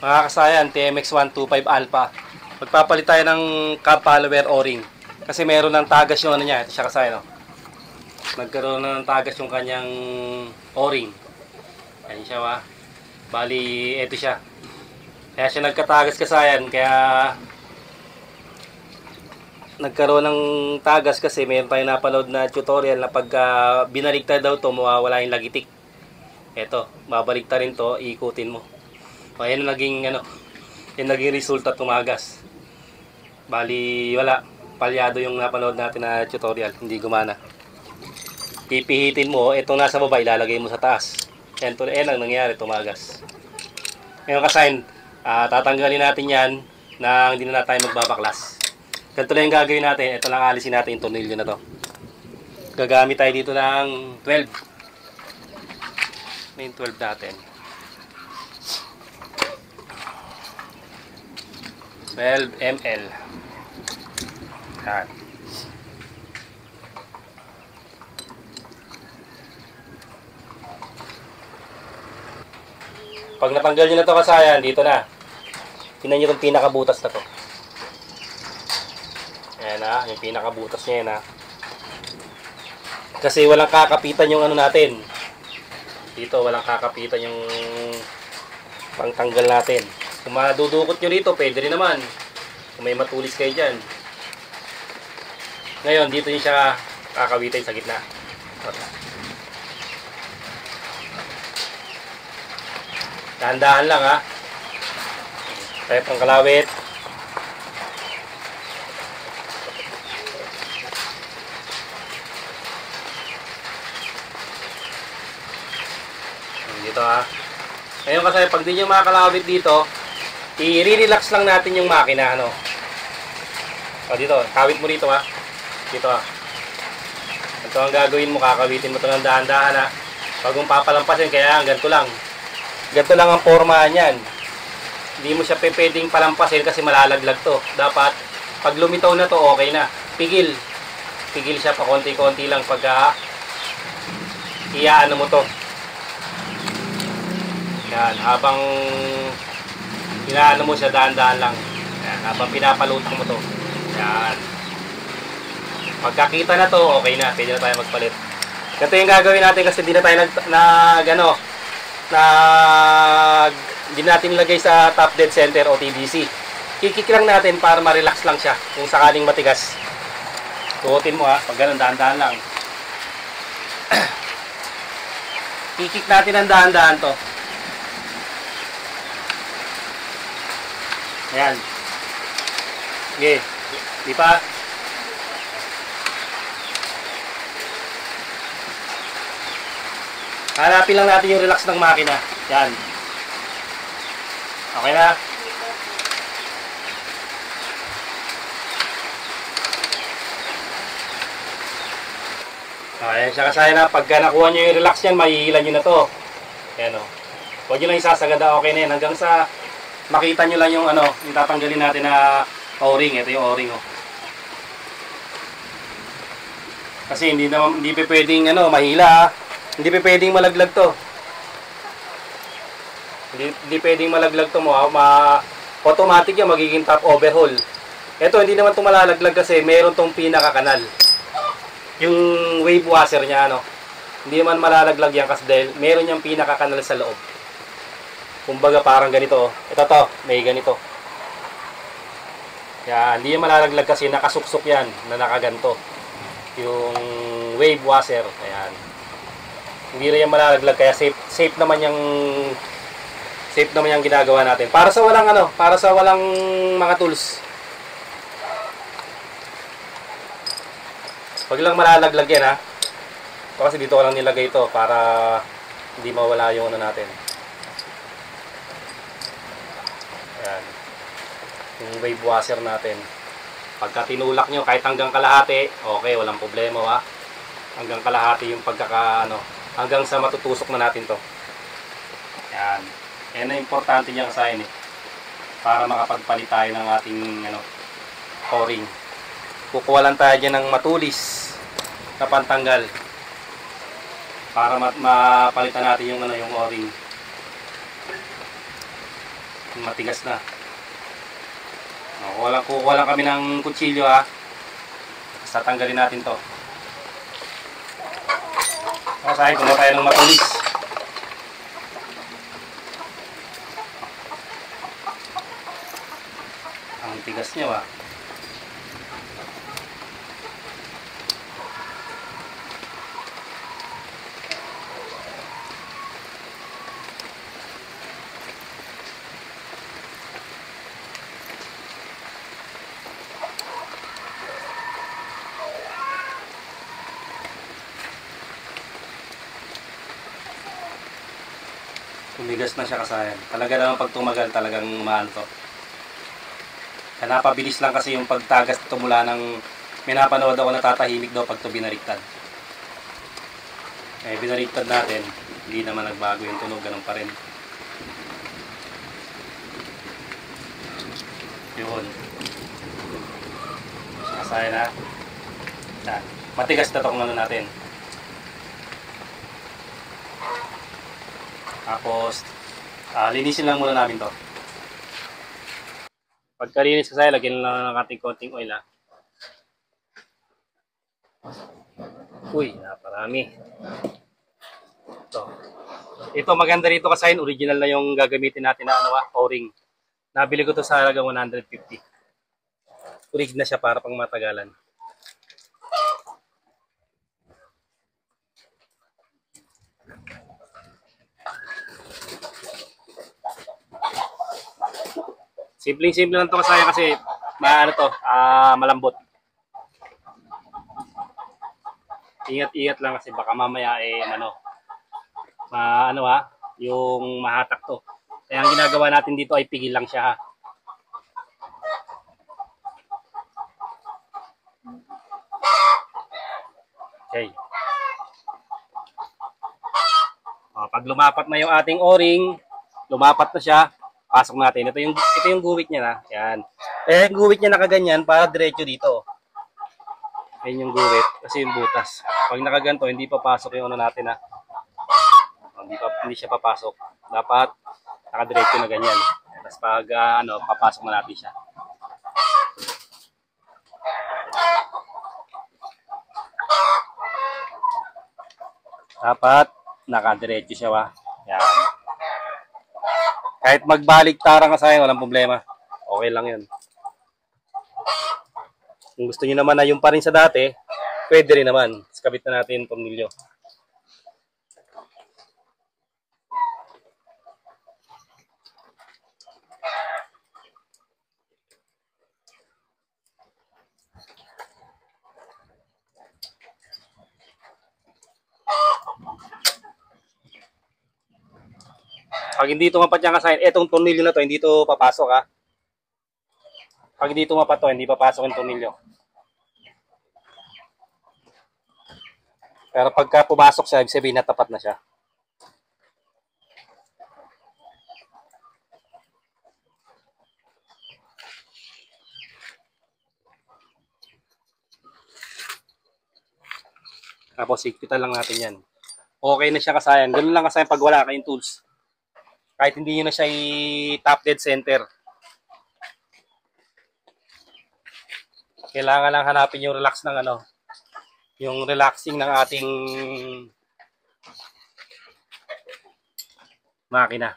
Mga kasayan, TMX125 Alpha. Magpapalit tayo ng cab follower o-ring. Kasi meron ng tagas yung ano niya. Ito siya kasayan. Oh. Nagkaroon na ng tagas yung kanyang o-ring. Ayan siya wa. Bali, ito siya. Kaya siya nagkatagas kasayan. Kaya nagkaroon ng tagas kasi meron tayong napanood na tutorial na pagka binaligtad daw to mawawala yung lagitik. Ito, babaligtad rin to, iikutin mo. O yan ang naging yung naging resulta tumagas. Bali wala, palyado yung napanood natin na tutorial, hindi gumana. Pipihitin mo, itong nasa baba ilalagay mo sa taas. Ito ang nangyari, tumagas. Ngayon kasayin, tatanggalin natin yan na hindi na tayo magbabaklas. Ganito lang yung gagawin natin. Ito lang alisin natin yung tornilyo na to. Gagamit tayo dito ng 12. May 12 natin. 12 ml. Yan. Pag natanggal nyo na to kasayan, dito na. Tingnan nyo itong pinakabutas na to. Ayan na, yung pinakabutas niya yan ha. Kasi walang kakapitan yung ano natin. Dito walang kakapitan yung pangtanggal natin. Kung madudukot nyo dito, pwede rin naman. Kung may matulis kayo dyan. Ngayon, dito nyo siya kakawitin sa gitna. Dahan-dahan lang ha. Tayo pang kalawit. Dito ha. Ngayon kasi pag di nyo makakalawit dito, i-relax lang natin yung makina ano. O dito, kawit mo dito ha. Dito ha. Ito ang gagawin mo, kakawitin mo ito ng dahan-dahan ha. Pag mong papalampasin, kaya ganito lang. Ganito lang ang forma niyan. Hindi mo siya pwedeng palampasin kasi malalaglag to. Dapat, pag lumitaw na to, okay na. Pigil. Pigil siya pa konti-konti lang pagka iyaano mo to. Yan, habang inaano mo siya, dahan-dahan lang. Yan, habang pinapalutang mo to. Yan. Pagkakita na to, okay na. Pwede na tayo magpalit. Ganito yung gagawin natin kasi hindi na tayo hindi natin nilagay sa top dead center o TDC. Kikik lang natin para ma-relax lang siya. Kung sakaling matigas. Tuutin mo ha. Pag ganun, dahan-dahan lang. Kikik natin ang dahan-dahan to. Ayan. Okay. Di pa. Hanapin lang natin yung relax ng makina. Yan. Okay na. Ayan siya kasaya na. Pagka nakuha nyo yung relax yan, mahihilan nyo na to. Ayan o. Huwag nyo lang isasaganda. Okay na yan. Hanggang sa makita nyo lang yung yung tatanggalin natin na o-ring. Ito yung o-ring oh. Kasi hindi pa pwedeng mahila. Hindi pa pwedeng malaglag to. Hindi pwedeng malaglag to mo. Automatic yan magiging top overhaul. Ito hindi naman to malalaglag kasi meron tong pinaka-kanal. Yung wave washer niya Hindi naman malalaglag yan kasi dahil meron yung pinaka-kanal sa loob. Kumbaga parang ganito. Ito to, may ganito. Yan, hindi yan malalaglag kasi nakasuksok yan na nakaganto. Yung wave washer, ayan. Hindi rin yan malalaglag kaya safe naman yung ginagawa natin. Para sa walang mga tools. Pag lang malalaglag yan ha. Ito kasi dito ko lang nilagay ito para hindi mawala yung natin. Ayan. Yung wave washer natin. Pagka tinulak nyo kahit hanggang kalahati, okay, walang problema ha. Hanggang kalahati yung hanggang sa matutusok na natin to. Yan. Yan ang importante niya kasayin para makapagpalit tayo ng ating o-ring. Kukuha lang tayo dyan ng matulis na pantanggal para mapalitan natin yung o-ring. Matigas na. Kukuha lang kami ng kutsilyo ha. Tapos tatanggalin natin to. Kasahin, kumuha tayo ng matulis. Ang tigas niya ha. Tumigas na siya kasayan. Talaga naman pag tumagal, talagang mahal to. Kaya napabilis lang kasi yung pagtagas ito mula ng may napanood ako natatahimik daw pag ito binaliktad. Eh, binaliktad natin, hindi naman nagbago yung tunog, ganun pa rin. Yun. Kasayan ha. Yan. Matigas na itong ano natin. Tapos, linisin lang muna namin to. Pagkalinis kasi, lagyan lang ng ating konting oil ha. Uy, naparami. Ito maganda rito kasi original na yung gagamitin natin na ano O-ring. Nabili ko to sa halagang 150. Rig na siya para pang matagalan. Simpleng-simple lang to kasi malambot. Ingat-ingat lang kasi baka mamaya yung mahatak to. Kaya ang ginagawa natin dito ay pigil lang siya ha. Okay. Pag lumapat na yung ating O-ring, lumapat na siya, pasok natin. Ito yung guwit niya na. Yan. Eh, yung guwit niya nakaganyan para diretso dito. Yan yung guwit kasi yung butas. Pag nakaganto, hindi papasok yung ano natin ha. Hindi siya papasok. Dapat nakadiretso na ganyan. Tapos pag papasok na natin siya. Dapat nakadiretso siya ha. Yan. Kahit magbaliktaran ka sa'yo, walang problema. Okay lang yun. Kung gusto niyo naman na yung pa rin sa dati, pwede rin naman. Kabit na natin yung tornilyo. Pag hindi tumapat yung kasayan, etong tornilyo na to, hindi to papasok ha. Pag hindi tumapat to, hindi papasok yung tornilyo. Pero pagka pumasok siya, ibig sabihin natapat na siya. Tapos higpitan lang natin yan. Okay na siya kasayan. Ganun lang kasayan pag wala kayong tools. Kahit hindi nyo na siya i-top dead center. Kailangan lang hanapin yung relax ng yung relaxing ng ating makina.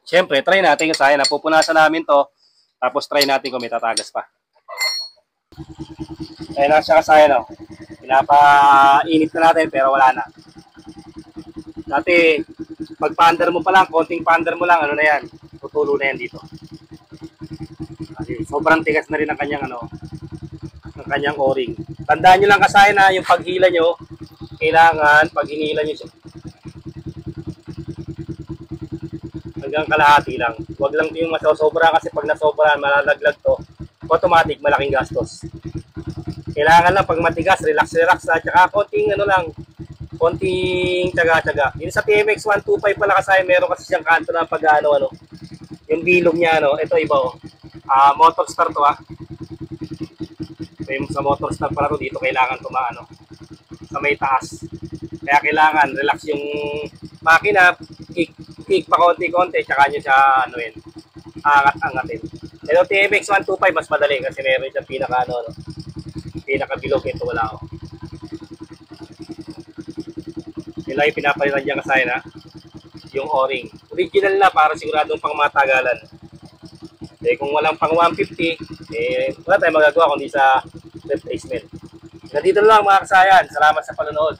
Siyempre, try natin yung kasayan. Napupunasan namin to. Tapos try natin kung may tatagas pa. Kaya na siya kasayan pinapainit na natin pero wala na. Dati, pag paandar mo pa lang, konting paandar mo lang, ano na yan, tutulo na yan dito. Kasi sobrang tigas na rin ang kanyang ang kanyang O-ring. Tandaan nyo lang kasayan yung paghila nyo, kailangan pag hinila nyo siya hanggang kalahati lang. Huwag lang yung masosobra kasi pag nasobra, malalaglag to, automatic malaking gastos. Kailangan lang pag matigas, relax at saka konting konting tiyaga-tiyaga. Yun sa TMX 125 pala kasi meron kasi siyang kanto na pag yung bilog niya ito iba motor start to ha. So, yung sa motor start pala to dito kailangan sa may taas. Kaya kailangan relax yung makina, kick pa konti-konti, tsaka nyo siya ano yun, angat-angatin. Pero TMX 125 mas madali kasi meron siyang pinaka ano, pinaka bilog, ito wala ako. Yun lang yung pinapalitan dyan kasaya na yung o-ring. Original na para siguradong pang matagalan. Eh kung walang pang 150, eh wala tayong magagawa kundi sa replacement. Nandito lang mga kasayan. Salamat sa panonood.